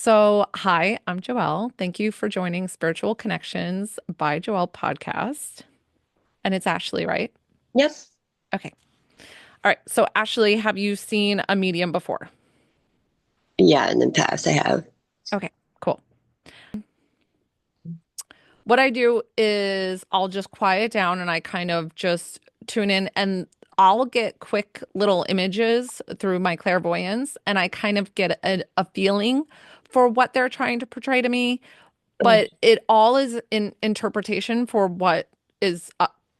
So, hi, I'm Joelle. Thank you for joining Spiritual Connections by Joelle podcast. And it's Ashley, right? Yes. Okay. All right. So, Ashley, have you seen a medium before? Yeah, in the past I have. Okay, cool. What I do is I'll just quiet down and I kind of just tune in and I'll get quick little images through my clairvoyance and I kind of get a feeling for what they're trying to portray to me. Mm. But it all is in interpretation for what is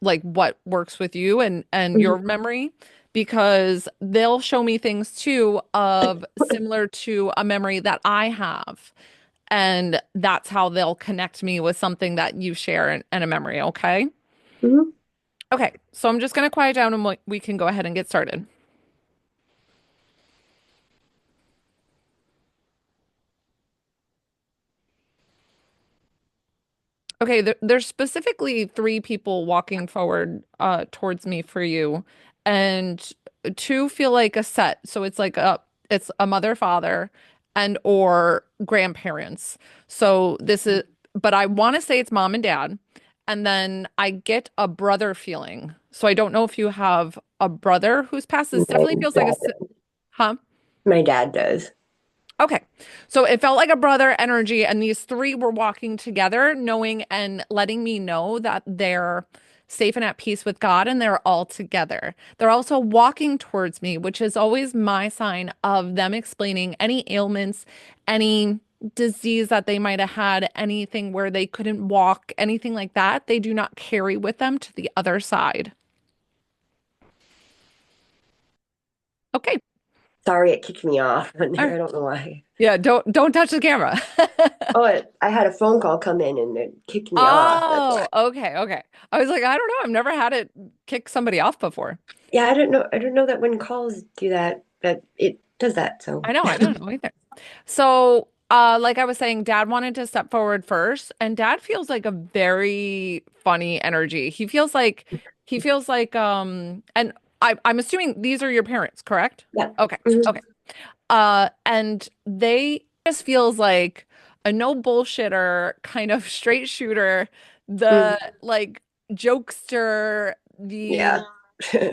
like what works with you and your Mhm. memory because they'll show me things too of similar to a memory that I have, and that's how they'll connect me with something that you share and a memory. Okay, Mhm. okay, so I'm just gonna quiet down and we can go ahead and get started. Okay, there's specifically three people walking forward towards me for you, and two feel like a set. So it's a mother, father, and or grandparents. So this is, but I want to say it's mom and dad, and then I get a brother feeling. So I don't know if you have a brother who's passed. This My definitely feels like dad, huh? my dad does. Okay. So it felt like a brother energy, and these three were walking together, knowing and letting me know that they're safe and at peace with God and they're all together. They're also walking towards me, which is always my sign of them explaining any ailments, any disease that they might have had, anything where they couldn't walk, anything like that. They do not carry with them to the other side. Okay. Sorry, it kicked me off on All there. right. I don't know why. Yeah, don't touch the camera. Oh, I had a phone call come in and it kicked me off. That's why. Oh, okay, okay. I was like, I don't know. I've never had it kick somebody off before. Yeah, I don't know. I don't know that when calls do that, that it does that. So, I don't know either. So, like I was saying, Dad wanted to step forward first, and Dad feels like a very funny energy. And I'm assuming these are your parents, correct? yeah. Okay, Mhm. okay. And they just feels like a no bullshitter kind of straight shooter, the Mhm. like jokester, the Yeah.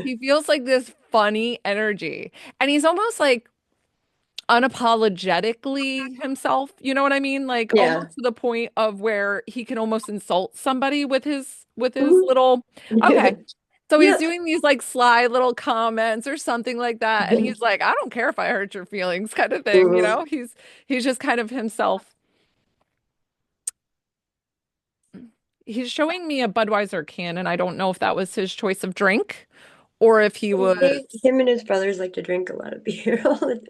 he feels like this funny energy. And he's almost like unapologetically himself. You know what I mean? Like Yeah. almost to the point of where he can almost insult somebody with his Mhm. little okay. So he's Yeah. doing these like sly little comments or something like that. And he's like, I don't care if I hurt your feelings, kind of thing, you Mhm. know? He's just kind of himself. He's showing me a Budweiser can, and I don't know if that was his choice of drink or if he was Him and his brothers like to drink a lot of beer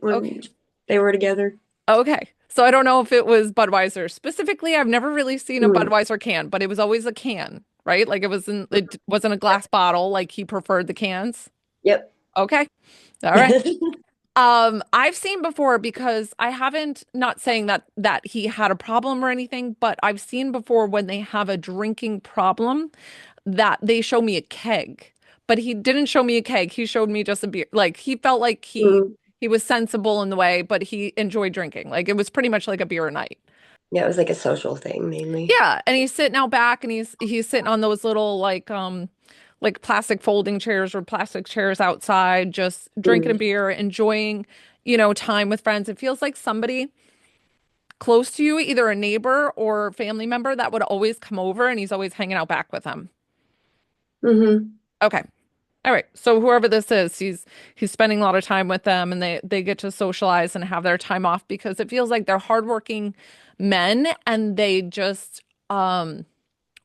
when okay. they were together. Okay. So I don't know if it was Budweiser. Specifically, I've never really seen a Mm. Budweiser can, but it was always a can, right? Like it wasn't a glass bottle, like he preferred the cans. Yep. Okay. All right. I've seen before because I haven't, not saying that he had a problem or anything, but I've seen before when they have a drinking problem that they show me a keg. But he didn't show me a keg. He showed me just a beer. Like he felt like Mm. he was sensible in the way, but he enjoyed drinking. Like it was pretty much like a beer night. Yeah, it was like a social thing mainly. Yeah, and he's sitting out back and he's sitting on those little like plastic folding chairs or plastic chairs outside, just drinking a Mm. beer, enjoying, time with friends. It feels like somebody close to you, either a neighbor or family member that would always come over and he's always hanging out back with them. Hmm. Okay. All right. So whoever this is, he's spending a lot of time with them and they get to socialize and have their time off because it feels like they're hardworking men and they just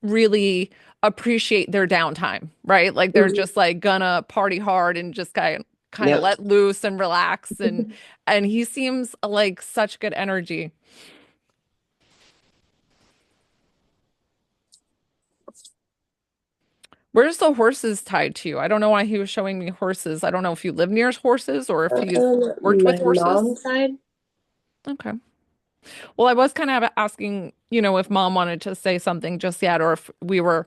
really appreciate their downtime, right? Like they're Hmm. just like gonna party hard and just kind of Yep. let loose and relax and he seems like such good energy. Where's the horses tied to you? I don't know why he was showing me horses. I don't know if you live near horses or if he's worked with My horses. mom's side. Okay. Well, I was kind of asking, if mom wanted to say something just yet or if we were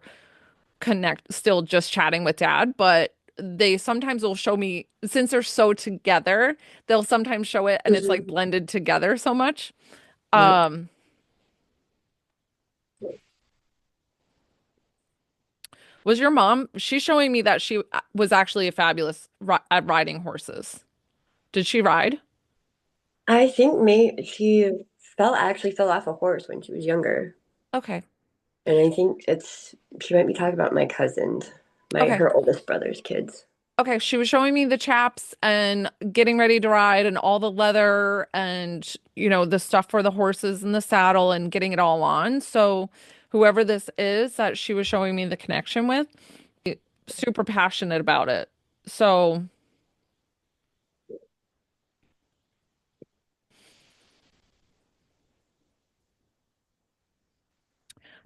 still just chatting with dad, but they sometimes will show me since they're so together, they'll sometimes show it and it's like Hmm. blended together so much. Yep. Um, was your mom, she's showing me that she was actually a fabulous ri at riding horses. Did she ride? I think she actually fell off a horse when she was younger. Okay. And I think she might be talking about my cousins, Okay. her oldest brother's kids. Okay, she was showing me the chaps and getting ready to ride and all the leather and, the stuff for the horses and the saddle and getting it all on. So, whoever this is that she was showing me the connection with, super passionate about it. So,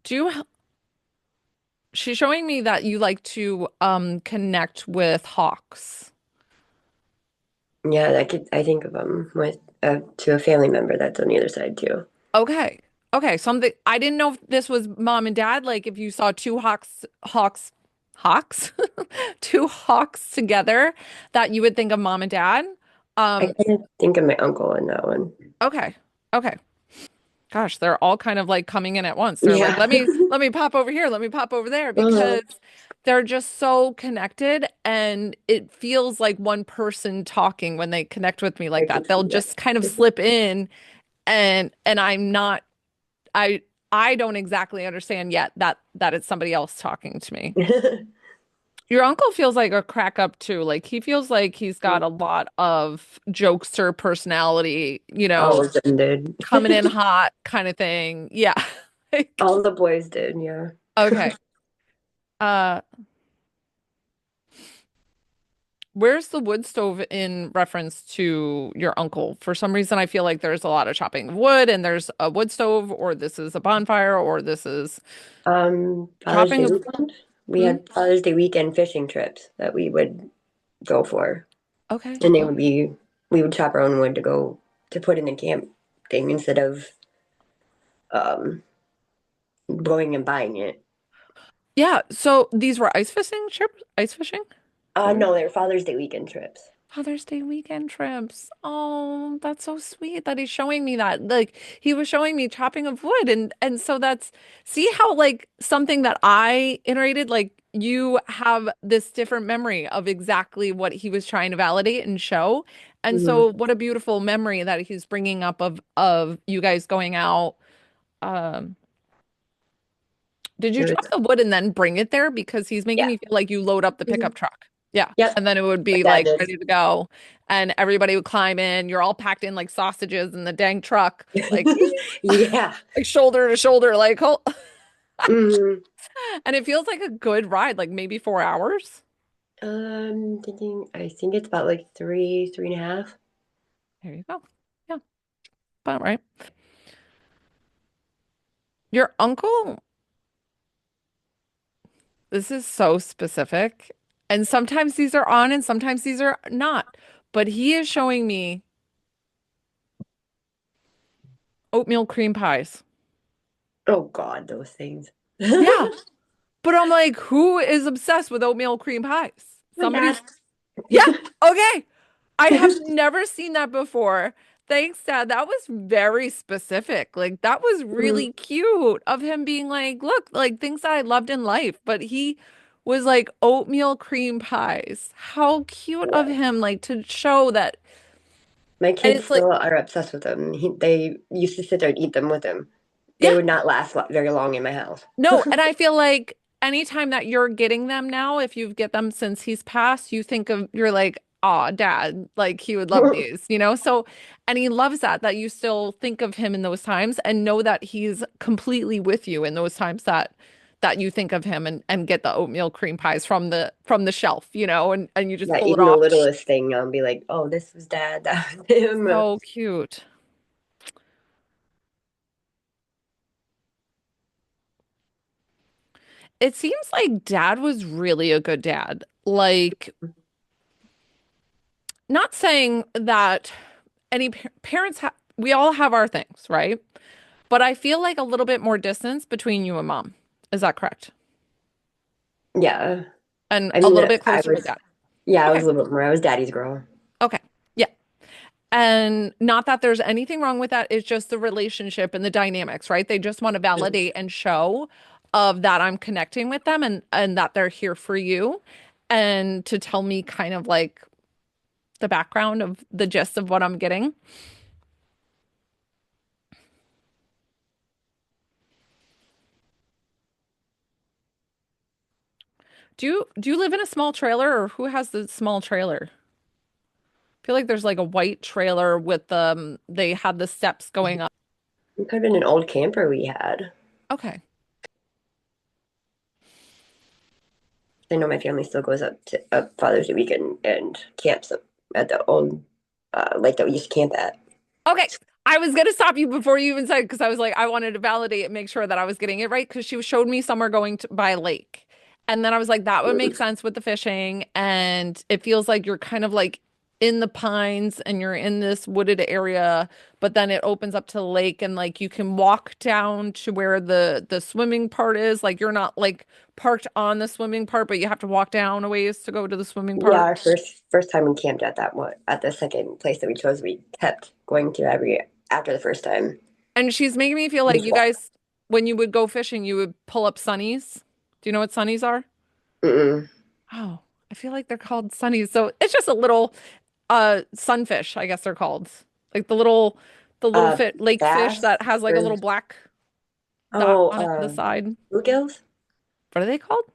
do you, she's showing me that you like to connect with hawks. Yeah, I think of them with to a family member that's on the other side too. Okay. Okay, something I didn't know if this was mom and dad, like if you saw two hawks, two hawks together that you would think of mom and dad. I Um, kind of think of my uncle in that one. okay. Okay. Gosh, they're all kind of like coming in at once. They're like, Yeah. let me pop over here, let me pop over there Uh-huh. because they're just so connected and it feels like one person talking when they connect with me I like that. could They'll see that. just kind of slip in and I'm not I I don't exactly understand yet that it's somebody else talking to me. Your uncle feels like a crack up too. Like he feels like he's got a lot of jokester personality, All of them did. coming in hot kind of thing. Yeah. Like, All the boys did, yeah. okay. Uh, where's the wood stove in reference to your uncle? For some reason, I feel like there's a lot of chopping of wood and there's a wood stove, or this is a bonfire, or this is Father's chopping Day of. weekend. We Hmm? had Father's Day weekend fishing trips that we would go for. Okay. And Okay. we would chop our own wood to put in the camp thing instead of um, going and buying it. Yeah, so these were ice fishing trips? Ice fishing? Is that what No, they're Father's Day weekend trips. Father's Day weekend trips. Oh, that's so sweet that he's showing me that. Like he was showing me chopping of wood and so that's see how like something that I iterated like you have this different memory of exactly what he was trying to validate and show. And Hmm. so what a beautiful memory that he's bringing up of you guys going out. Um, did you It chop was, the wood and then bring it there? Because he's making yeah. me feel like you load up the Mhm. pickup truck. Yeah. Yep. And then it would My be dad like did. ready to go. And everybody would climb in. You're all packed in like sausages in the dang truck, like, Yeah. like shoulder to shoulder, like, Hmm. and it feels like a good ride, like maybe 4 hours. I think it's about like three and a half. There you go. Yeah, about right. Your uncle, this is so specific. And sometimes these are on and sometimes these are not. But he is showing me oatmeal cream pies. Oh God, those things. Yeah. But I'm like, who is obsessed with oatmeal cream pies? My dad. Somebody's, yeah, okay. I have never seen that before. Thanks, Dad. That was very specific. Like, that was Mhm. really cute of him being like, look, like things that I loved in life. But he was like, oatmeal cream pies. How cute of Yeah. him, like, to show that. My And kids it's like, still are obsessed with them. They used to sit there and eat them with him. They yeah, would not last very long in my house. no, and I feel like anytime that you're getting them now, if you get them since he's passed, you're like, oh, dad, like he would love these. So, and he loves that you still think of him in those times and know that he's completely with you in those times that you think of him and get the oatmeal cream pies from the shelf, and you just Yeah, pull it even the off. littlest thing, I'll be like, "Oh, this was dad. That was him." So cute. It seems like dad was really a good dad. Like, not saying that any parents have, we all have our things, right? But I feel like a little bit more distance between you and mom. Is that correct? Yeah, And I a mean, little bit closer with dad. yeah, I was Okay. a little bit more. I was daddy's girl. Okay. Yeah. And not that there's anything wrong with that. It's just the relationship and the dynamics, right? They just want to validate and show of that I'm connecting with them and that they're here for you and to tell me kind of like the background of the gist of what I'm getting. Do you live in a small trailer or who has the small trailer? I feel like there's like a white trailer with they had the steps going up. It could have been an old camper we had. Okay. I know my family still goes up to Father's Day weekend and camps up at the old lake that we used to camp at. Okay. I was gonna stop you before you even said because I was like, I wanted to validate and make sure that I was getting it right because she showed me somewhere going to by a lake. And then I was like, that would make Mm. sense with the fishing. And it feels like you're kind of like in the pines and you're in this wooded area, but then it opens up to the lake and like you can walk down to where the swimming part is. Like you're not like parked on the swimming part, but you have to walk down a ways to go to the swimming Yeah, part. our first time we camped at that one at the second place that we chose, we kept going to every after the first time. And she's making me feel like Just you walk. guys, when you would go fishing, you would pull up sunnies. Do you know what sunnies are? Mm-mm. Oh, I feel like they're called sunnies. So it's just a little sunfish, I guess they're called. Like the little Uh, fit lake fish bass that has like a or little black dot oh, on it the side. bluegills, What are they called?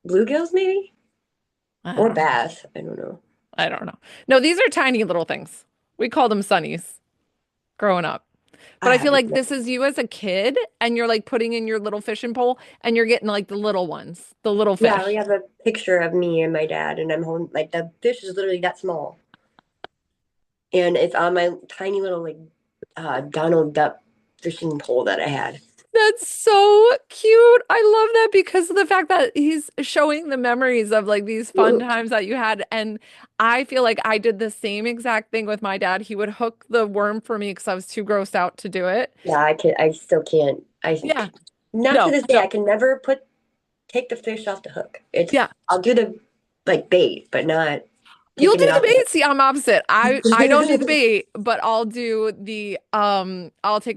bluegills maybe, I or don't know. bass. I don't know. I don't know. No, these are tiny little things. We call them sunnies growing up. But I I feel haven't. like this is you as a kid and you're like putting in your little fishing pole and you're getting like the little ones, the little Yeah, we fish. have a picture of me and my dad, and I'm holding like the fish is literally that small, and it's on my tiny little like Donald Duck fishing pole that I had. That's so cute. I love that because of the fact that he's showing the memories of like these fun times that you had. And I feel like I did the same exact thing with my dad. He would hook the worm for me because I was too grossed out to do it. Yeah, I can. I still can't. Yeah. Not to No, this day. I no. can never take the fish off the hook. Yeah. I'll do the like bait, but not You'll taking do it the off the bait. See, I'm opposite. I don't do the hook. bait, but I'll take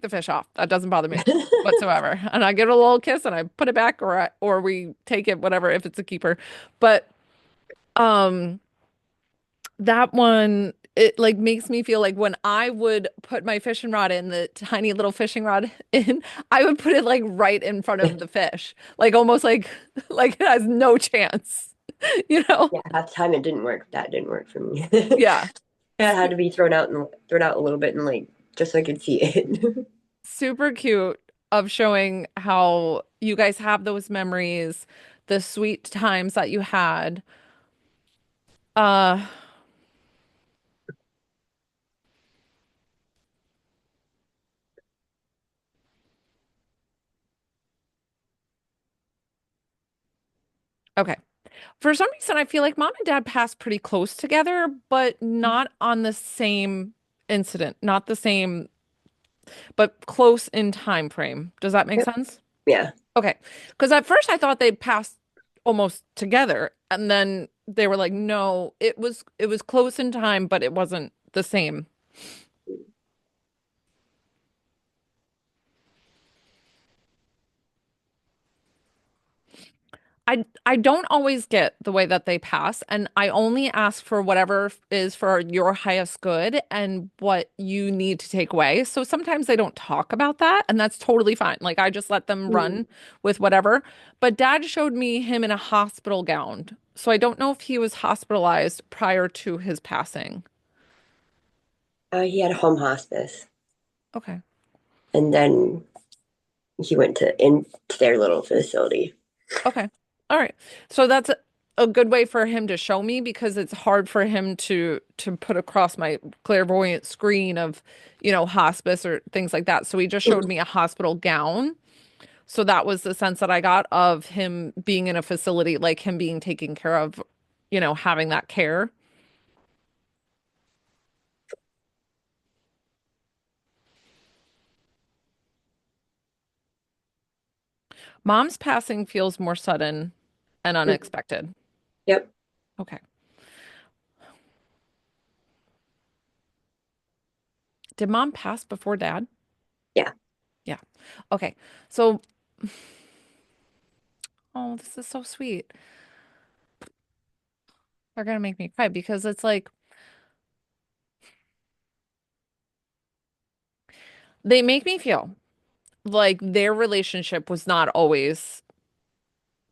the fish off. That doesn't bother me whatsoever. And I give it a little kiss and I put it back or we take it, whatever, if it's a keeper. But um that one, it like makes me feel like when I would put my fishing rod in, the tiny little fishing rod in, I would put it like right in front of the fish. Like almost like like it has no chance, you know? Yeah, half the time it didn't work. That didn't work for me. Yeah. It had to be thrown out a little bit and like just so I could see it. Super cute of showing how you guys have those memories, the sweet times that you had. Uh, okay. For some reason, I feel like mom and dad passed pretty close together, but not on the same incident, not the same, but close in time frame. Does that make Yep. sense? Yeah. Okay. Because at first I thought they passed almost together, and then they were like, no, it was close in time, but it wasn't the same. I don't always get the way that they pass, and I only ask for whatever is for your highest good and what you need to take away. So sometimes they don't talk about that, and that's totally fine. Like I just let them Mm. run with whatever. But dad showed me him in a hospital gown. So I don't know if he was hospitalized prior to his passing. He had a home hospice, Okay. and then he went to into their little facility. Okay. All right. So that's a good way for him to show me because it's hard for him to put across my clairvoyant screen of, hospice or things like that. So he just showed Mm. me a hospital gown. So that was the sense that I got of him being in a facility, like him being taken care of, having that care. Mom's passing feels more sudden and Mm. unexpected. Yep. Okay. Did mom pass before dad? Yeah. Yeah. Okay. So, oh, this is so sweet. They're gonna make me cry because it's like they make me feel like their relationship was not always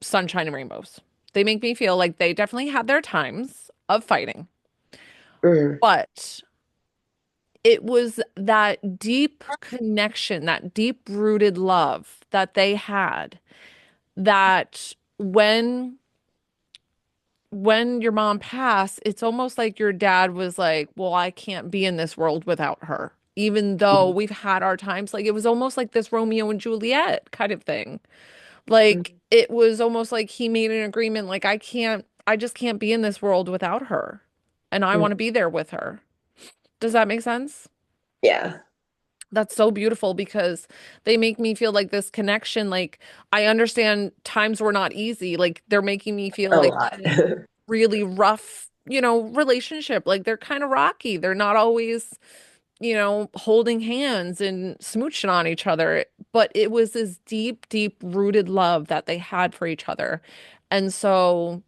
sunshine and rainbows. They make me feel like they definitely had their times of fighting, Mm, but it was that deep connection, that deep rooted love that they had that when your mom passed, it's almost like your dad was like, well, I can't be in this world without her. Even though we've had our times, like it was almost like this Romeo and Juliet kind of thing. Like mm, it was almost like he made an agreement, like I just can't be in this world without her. And I want to mm. be there with her. Does that make sense? Yeah. That's so beautiful because they make me feel like this connection. Like I understand times were not easy. Like they're making me feel A like lot. really rough, relationship. Like they're kind of rocky. They're not always, holding hands and smooching on each other. But it was this deep, deep rooted love that they had for each other. And so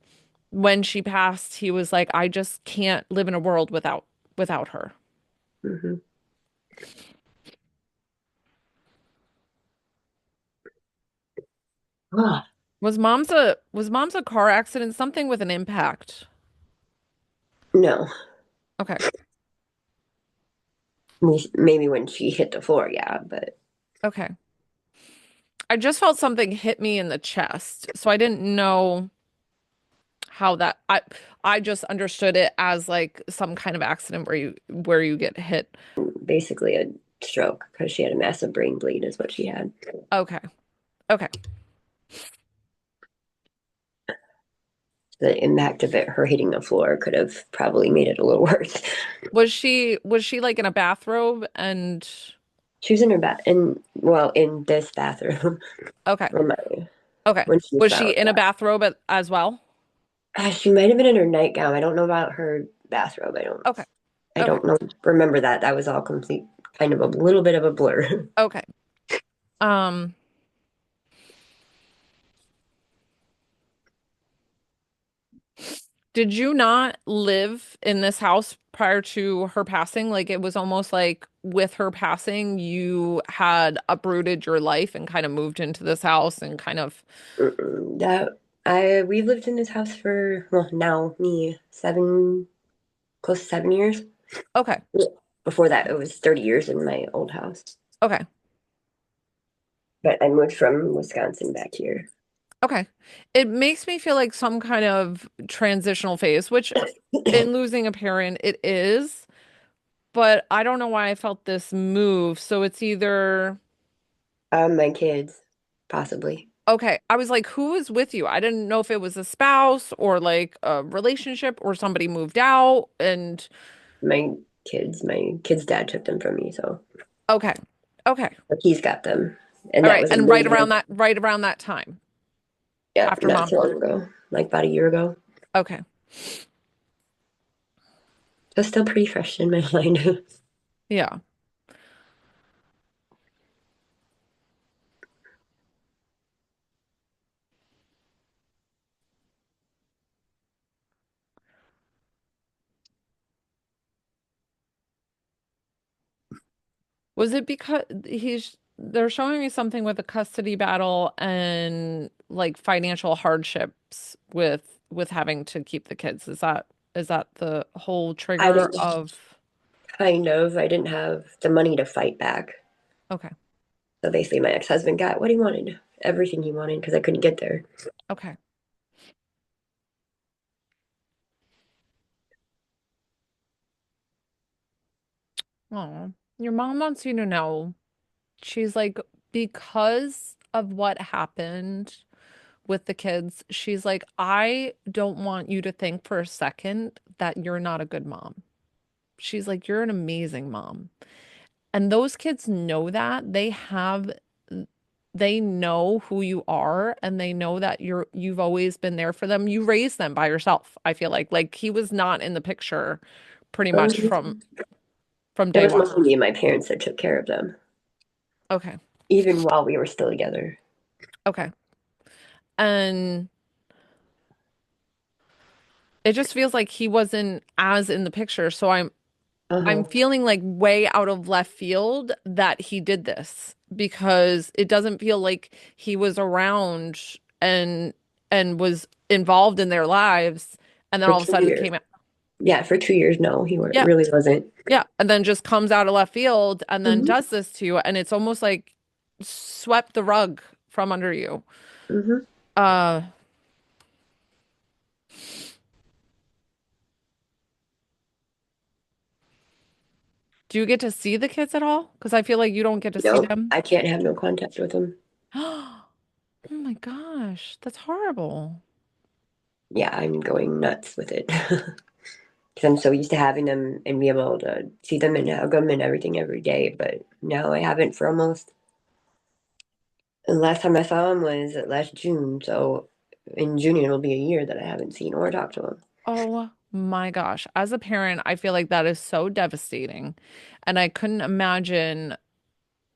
when she passed, he was like, I just can't live in a world without her. Hmm. Ah, Was mom's a car accident, something with an impact? no. Okay. Maybe when she hit the floor, yeah, but Okay. I just felt something hit me in the chest. So I didn't know how that I just understood it as like some kind of accident where you get hit. basically a stroke because she had a massive brain bleed, is what she had. Okay. Okay. The impact of it, her hitting the floor, could have probably made it a little worse. Was she like in a bathrobe and She was in her bath, in this bathroom, okay. when my Okay. when she Was she fell. in a bathrobe as well? She might have been in her nightgown. I don't know about her bathrobe. I don't. Okay. I Okay. don't know. Remember that. That was all complete, kind of a little bit of a blur. Okay. Um Did you not live in this house prior to her passing? Like it was almost like with her passing, you had uprooted your life and kind of moved into this house and kind of, That we've lived in this house for, well, now me 7, close to 7 years. okay, Yeah. Before that, it was 30 years in my old house. okay, But I moved from Wisconsin back here. okay. It makes me feel like some kind of transitional phase, which in losing a parent, it is, but I don't know why I felt this move. So it's either, My kids, possibly. okay, I was like, who is with you? I didn't know if it was a spouse or like a relationship or somebody moved out and My kids' dad took them from me, so okay. Okay. but he's got them. And All that right. was a And major, right around that time yeah, after not mom. so long ago, like about a year ago. Okay. So still pretty fresh in my mind. Yeah. Was it because they're showing me something with a custody battle and like financial hardships with having to keep the kids? Is that the whole I trigger was of kind of, I didn't have the money to fight back. okay. So basically, my ex-husband got what he wanted, everything he wanted, because I couldn't get there. Okay. Oh, your mom wants you to know. She's like, because of what happened with the kids, she's like, I don't want you to think for a second that you're not a good mom. She's like, you're an amazing mom. And those kids know that. They know who you are and they know that you've always been there for them. You raised them by yourself, I feel like. Like he was not in the picture pretty much from from It day was one. mostly me and my parents that took care of them, Okay. even while we were still together. Okay. And it just feels like he wasn't as in the picture. So I'm Uh-huh. feeling like way out of left field that he did this because it doesn't feel like he was around and was involved in their lives and then For all of a two sudden years. came out. Yeah, for 2 years, no, Yeah. really wasn't. Yeah. And then just comes out of left field and then Hmm. does this to you and it's almost like swept the rug from under you. Hmm. Uh, do you get to see the kids at all? Because I feel like you don't get to see No, them. I can't have no contact with them. Oh my gosh, that's horrible. Yeah, I'm going nuts with it. Because I'm so used to having them and be able to see them and hug them and everything every day. But now I haven't for almost, the last time I saw him was last June. So in June, it'll be a year that I haven't seen or talked to him. Oh my gosh. As a parent, I feel like that is so devastating. And I couldn't imagine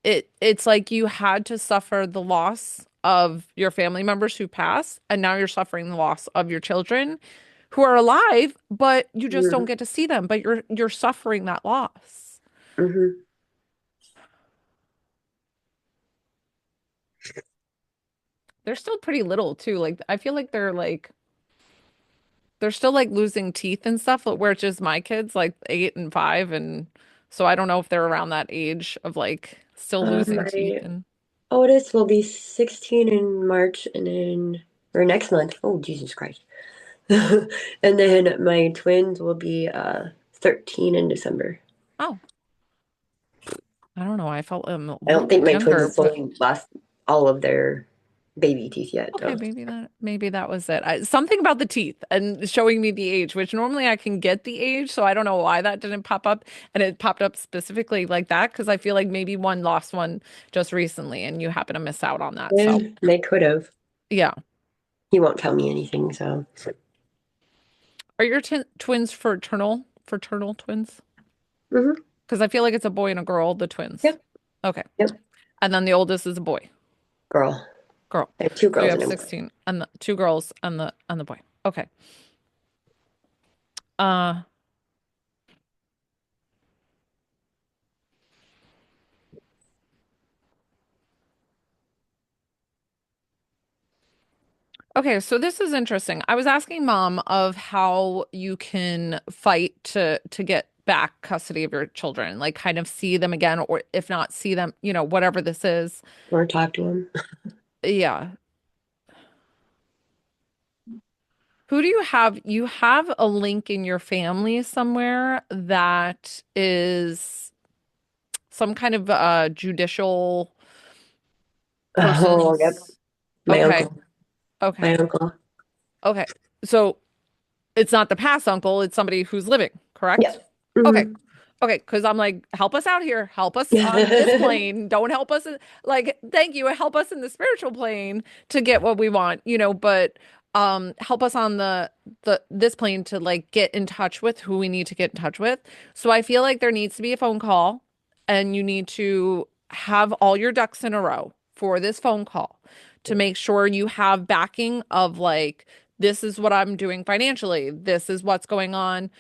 it's like you had to suffer the loss of your family members who passed, and now you're suffering the loss of your children who are alive, but you just don't Hmm. get to see them, but you're suffering that loss. Hmm. They're still pretty little too. Like I feel like they're still like losing teeth and stuff, where it's just my kids, like 8 and 5, and so I don't know if they're around that age of like still losing teeth My and oldest will be 16 in March and then, or next month. Oh, Jesus Christ. And then my twins will be 13 in December. oh, I don't know. I felt a I don't little think bit my twins younger, have but fully lost all of their baby teeth yet, okay, though. maybe that was it. Something about the teeth and showing me the age, which normally I can get the age, so I don't know why that didn't pop up, and it popped up specifically like that because I feel like maybe one lost one just recently, and you happen to miss out on that. So And they could have. yeah, He won't tell me anything, so. are your t twins fraternal twins? Hmm. Because I feel like it's a boy and a girl, the twins. Yep, Okay, yep. and then the oldest is a boy, Girl. girl. I have two So you girls have and a boy. 16 and the two girls and the boy. Okay. Uh. Okay, so this is interesting. I was asking mom of how you can fight to get back custody of your children, like kind of see them again, or if not see them, whatever this is. Or talk to him. Yeah. Who do you have? You have a link in your family somewhere that is some kind of judicial Oh, yep. person's. My Okay, uncle. okay, My uncle. okay. So it's not the past uncle, it's somebody who's living, correct? Yep. Okay. Hmm. Okay, because I'm like, help us out here. Help us on this plane. Don't help us like, thank you. Help us in the spiritual plane to get what we want, but help us on the this plane to like get in touch with who we need to get in touch with. So I feel like there needs to be a phone call and you need to have all your ducks in a row for this phone call to make sure you have backing of like this is what I'm doing financially. This is what's going on,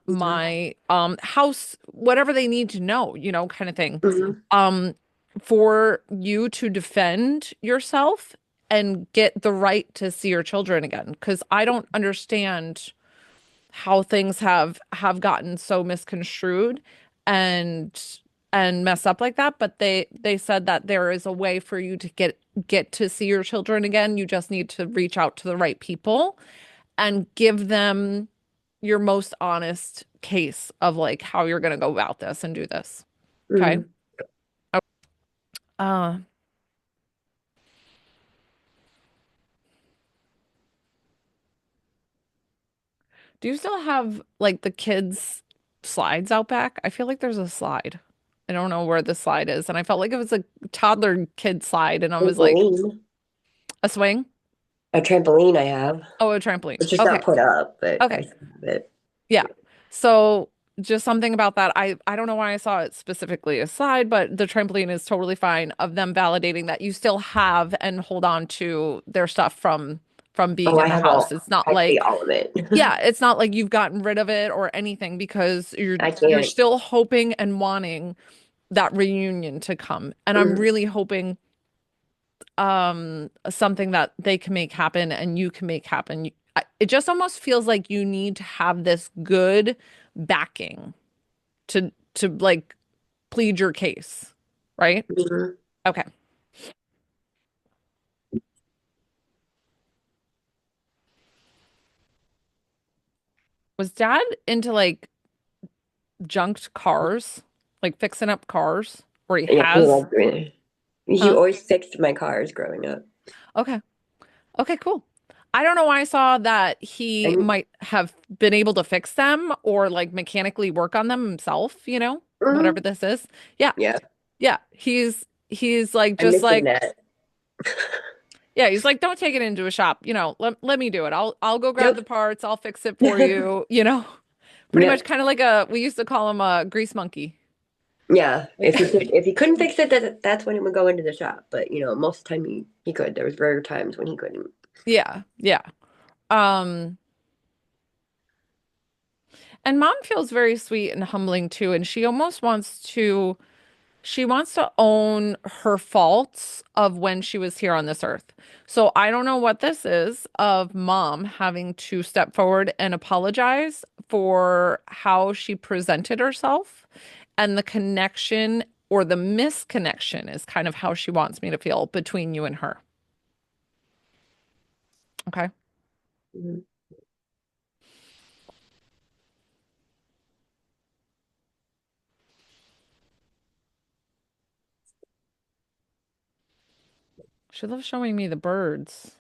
my house, whatever they need to know, kind of thing. Hmm. Um for you to defend yourself and get the right to see your children again because I don't understand how things have gotten so misconstrued and messed up like that, but they said that there is a way for you to get to see your children again. You just need to reach out to the right people and give them your most honest case of like how you're going to go about this and do this. Okay? Hmm. Uh, do you still have like the kids slides out back? I feel like there's a slide. I don't know where the slide is, and I felt like it was a toddler kid slide, and I was like, Trampoline. a swing? A trampoline I have. Oh, a trampoline. It's just not Okay. put up, but I Okay. still have it. Yeah. So just something about that. I don't know why I saw it specifically aside, but the trampoline is totally fine of them validating that you still have and hold on to their stuff from being Oh, in the house. It's not I see like, all of it. yeah, it's not like you've gotten rid of it or anything because I you're can't. still hoping and wanting that reunion to come. And I'm Mm, really hoping something that they can make happen and you can make happen. It just almost feels like you need to have this good backing to like plead your case, right? mhm. Okay. Was dad into like junked cars, like fixing up cars, or he Yeah, he has, loved me. He huh? always fixed my cars growing up. Okay. Okay, cool. I don't know why I saw that he And might have been able to fix them or like mechanically work on them himself, whatever mhm. this is. Yeah. Yeah, Yeah. He's like I'm just missing like that. yeah, he's like don't take it into a shop, let me do it. I'll go grab the Nope. parts, I'll fix it for you. Pretty much Yep. kind of like we used to call him a grease monkey. Yeah. Like If he couldn't fix it, that's when he would go into the shop. But most of the time he could. There was rare times when he couldn't. yeah, yeah. Um and mom feels very sweet and humbling too, and she wants to own her faults of when she was here on this earth. So I don't know what this is of mom having to step forward and apologize for how she presented herself and the connection or the misconnection is kind of how she wants me to feel between you and her. Okay. Mhm. She loves showing me the birds.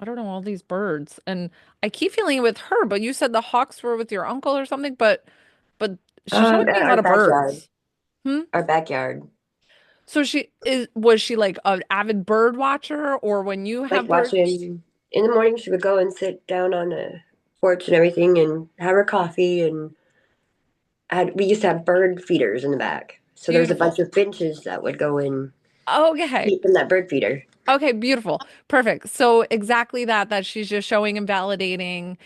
I don't know all these birds. And I keep feeling it with her, but you said the hawks were with your uncle or something, but she's showing me a lot Our of backyard. birds. Hmm? Our backyard. So was she like an avid bird watcher or when you Like have birds? watching in the morning, she would go and sit down on the porch and everything and have her coffee and we used to have bird feeders in the back. So there was a bunch Beautiful. of finches that would go and Okay. eat from that bird feeder. Okay, beautiful. Perfect. So exactly that she's just showing and validating,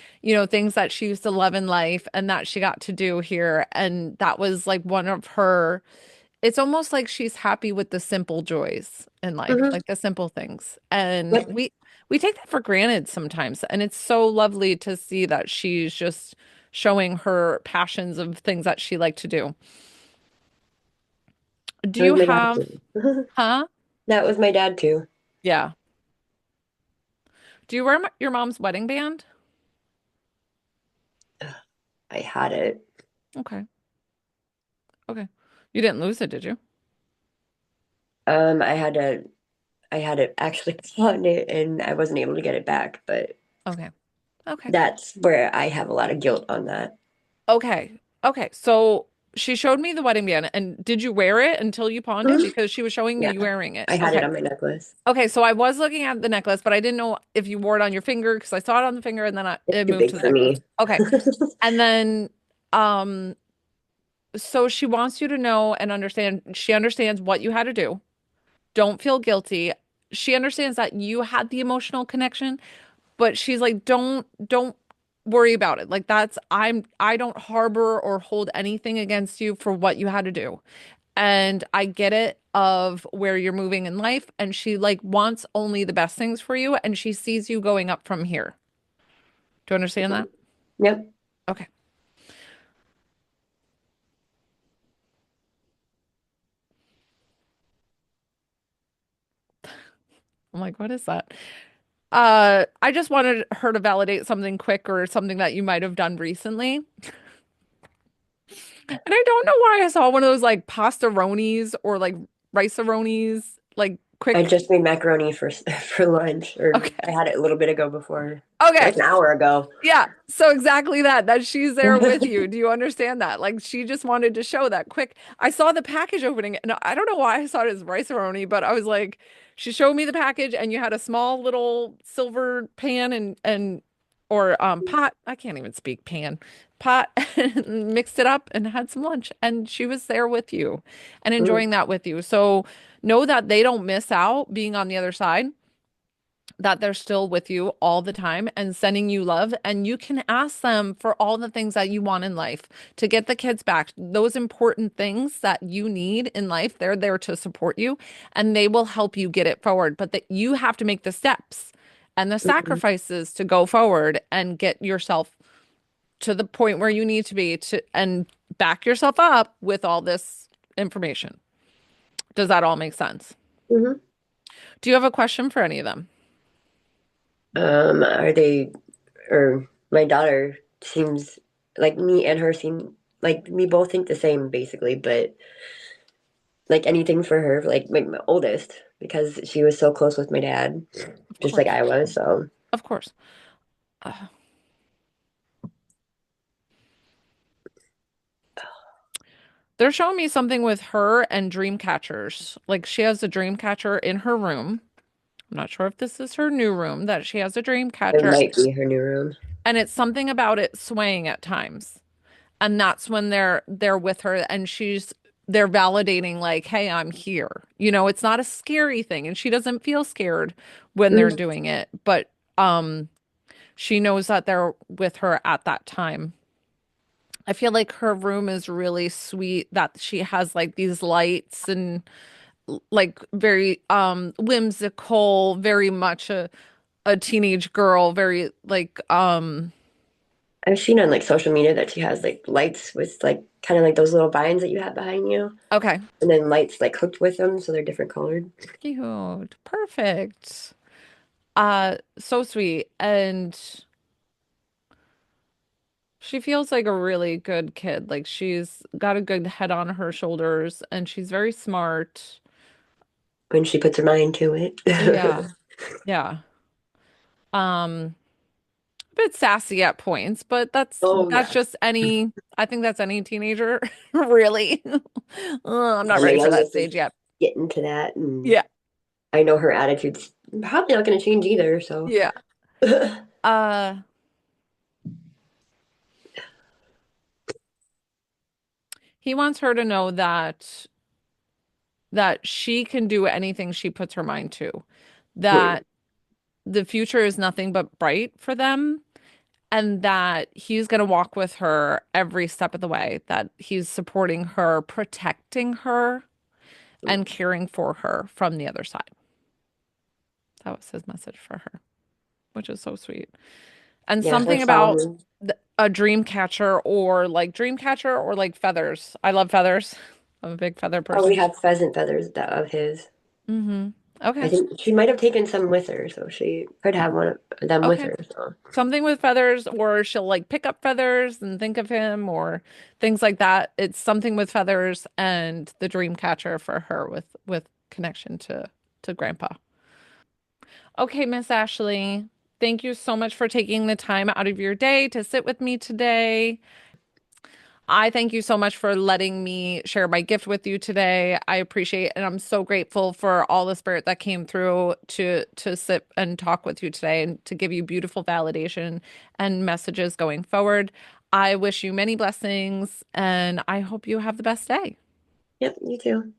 things that she used to love in life and that she got to do here. And that was like one of her, it's almost like she's happy with the simple joys in life, Hmm. like the simple things. And Yep. we take that for granted sometimes. And it's so lovely to see that she's just showing her passions of things that she liked to do. Do That was you my dad have, too. huh? That was my dad too. Yeah. Do you wear your mom's wedding band? I had it. Okay. Okay. You didn't lose it, did you? Um, I had to I had it actually pawned it and I wasn't able to get it back, but Okay. Okay. that's where I have a lot of guilt on that. Okay. Okay. So she showed me the wedding band and did you wear it until you pawned it? Mhm. Because she was showing me Yeah, you wearing it. I had it Okay. on my necklace. Okay. So I was looking at the necklace, but I didn't know if you wore it on your finger because I saw it on the finger and then It's it too moved big to the for necklace. me. Okay. And then, um, so she wants you to know and understand, she understands what you had to do. Don't feel guilty. She understands that you had the emotional connection, but she's like, don't worry about it. Like I don't harbor or hold anything against you for what you had to do. And I get it of where you're moving in life. And she like wants only the best things for you. And she sees you going up from here. Do you understand that? Yep. Okay. I'm like, what is that? I just wanted her to validate something quick or something that you might have done recently. And I don't know why I saw one of those like pastaronis or like rice-a-ronis, like I quick. just made macaroni for for lunch, or I Okay. had it a little bit ago before, Okay. like an hour ago. Yeah. So exactly that she's there with you. Do you understand that? Like she just wanted to show that quick. I saw the package opening and I don't know why I thought it was rice-a-roni, but I was like, she showed me the package and you had a small little silver pan and or pot. I can't even speak pan. Pot, mixed it up and had some lunch. And she was there with you and Mm, enjoying that with you. So know that they don't miss out being on the other side, that they're still with you all the time and sending you love. And you can ask them for all the things that you want in life to get the kids back. Those important things that you need in life, they're there to support you and they will help you get it forward. But that you have to make the steps and the mm, sacrifices to go forward and get yourself to the point where you need to be to and back yourself up with all this information. Does that all make sense? mhm. Do you have a question for any of them? Are they, or my daughter seems like me and her seem like we both think the same basically, but like anything for her, like my oldest, because she was so close with my dad, Of just like course. I was. So Of course. Uh, they're showing me something with her and dream catchers. Like she has a dream catcher in her room. I'm not sure if this is her new room that she has a dream it catcher, might be her new room. and it's something about it swaying at times. And that's when they're with her and they're validating like, "Hey, I'm here." It's not a scary thing and she doesn't feel scared when they're Mm, doing it, but um she knows that they're with her at that time. I feel like her room is really sweet that she has like these lights and like very whimsical, very much a teenage girl, very like I've seen on like social media that she has like lights with like kind of like those little vines that you have behind you, okay, and then lights like hooked with them, so they're different colored. cute. Perfect. So sweet. And she feels like a really good kid. Like she's got a good head on her shoulders and she's very smart. When she puts her mind to it. Yeah. Yeah. Um a bit sassy at points, but that's Oh that's yeah, just I think that's any teenager, really. I'm not and my ready for that youngest is stage yet. getting to that, and Yeah. I know her attitude's probably not going to change either. So Yeah. Uh, he wants her to know that she can do anything she puts her mind to, that the future is nothing but bright for them, and that he's going to walk with her every step of the way, that he's supporting her, protecting her, and caring for her from the other side. That was his message for her, which is so sweet. And Yeah, her something about song. a dream catcher or like feathers. I love feathers. I'm a big feather Oh, we person. have pheasant feathers of his. Mm-hmm. I Okay. think she might have taken some with her, so she could have one of them with Okay. her. So Something with feathers, or she'll like pick up feathers and think of him, or things like that. It's something with feathers and the dream catcher for her with connection to grandpa. Okay, Miss Ashley, thank you so much for taking the time out of your day to sit with me today. I thank you so much for letting me share my gift with you today. I appreciate it, and I'm so grateful for all the spirit that came through to sit and talk with you today and to give you beautiful validation and messages going forward. I wish you many blessings and I hope you have the best day. yep, you too.